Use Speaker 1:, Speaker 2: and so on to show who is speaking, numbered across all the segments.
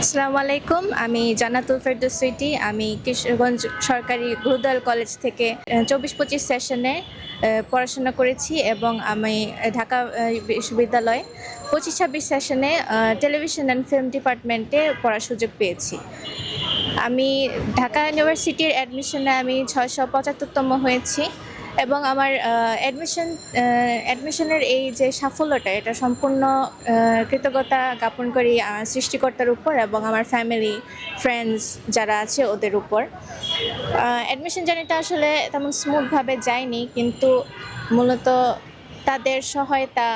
Speaker 1: আসসালামু আলাইকুম। আমি জান্নাতুল ফেরদৌস সুইটি। আমি কিশোরগঞ্জ সরকারি গুরুদয়াল কলেজ থেকে ২৪-২৫ সেশনে পড়াশোনা করেছি এবং আমি ঢাকা বিশ্ববিদ্যালয় ২৫-২৬ সেশনে টেলিভিশন অ্যান্ড ফিল্ম ডিপার্টমেন্টে পড়ার সুযোগ পেয়েছি। আমি ঢাকা ইউনিভার্সিটির অ্যাডমিশনে আমি ৬৭৫তম হয়েছি এবং আমার অ্যাডমিশনের এই যে সাফল্যটা এটা সম্পূর্ণ কৃতজ্ঞতা জ্ঞাপন করি আমার সৃষ্টিকর্তার উপর এবং আমার ফ্যামিলি ফ্রেন্ডস যারা আছে ওদের উপর। অ্যাডমিশন জার্নিটা আসলে তেমন স্মুথভাবে যায়নি, কিন্তু মূলত তাদের সহায়তা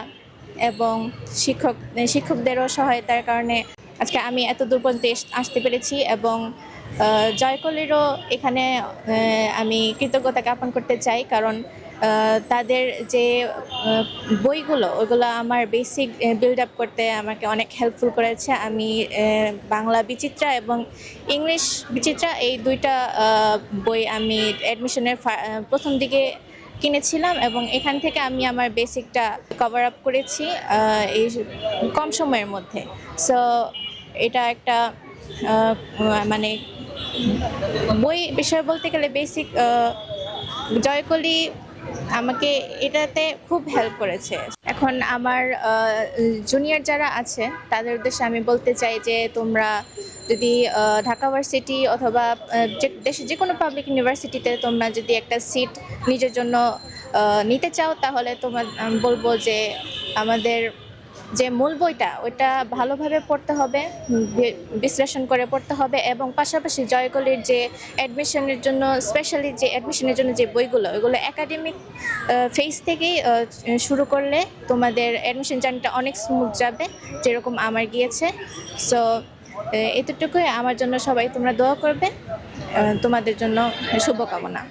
Speaker 1: এবং শিক্ষকদেরও সহায়তার কারণে আজকে আমি এত দূর পর্যন্ত আসতে পেরেছি এবং জয়কলিরও এখানে আমি কৃতজ্ঞতা জ্ঞাপন করতে চাই, কারণ তাদের যে বইগুলো ওইগুলো আমার বেসিক বিল্ড আপ করতে আমাকে অনেক হেল্পফুল করেছে। আমি বাংলা বিচিত্রা এবং ইংলিশ বিচিত্রা এই দুইটা বই আমি অ্যাডমিশনের প্রথম দিকে কিনেছিলাম এবং এখান থেকে আমি আমার বেসিকটা কভার আপ করেছি এই কম সময়ের মধ্যে। সো এটা একটা মানে বই বিষয় বলতে গেলে বেসিক জয়কলি আমাকে এটাতে খুব হেল্প করেছে। এখন আমার জুনিয়র যারা আছে তাদের উদ্দেশ্যে আমি বলতে চাই যে তোমরা যদি ঢাকা ভার্সিটি অথবা দেশে যে কোনো পাবলিক ইউনিভার্সিটিতে তোমরা যদি একটা সিট নিজের জন্য নিতে চাও, তাহলে বলবো যে আমাদের যে মূল বইটা ওইটা ভালোভাবে পড়তে হবে, বিশ্লেষণ করে পড়তে হবে এবং পাশাপাশি জয়কলির যে অ্যাডমিশনের জন্য স্পেশালি যে অ্যাডমিশনের জন্য যে বইগুলো ওইগুলো একাডেমিক ফেজ থেকেই শুরু করলে তোমাদের অ্যাডমিশন জার্নিটা অনেক স্মুথ যাবে, যেরকম আমার গিয়েছে। সো এতটুকুই আমার জন্য, সবাই তোমরা দোয়া করবে, তোমাদের জন্য শুভকামনা।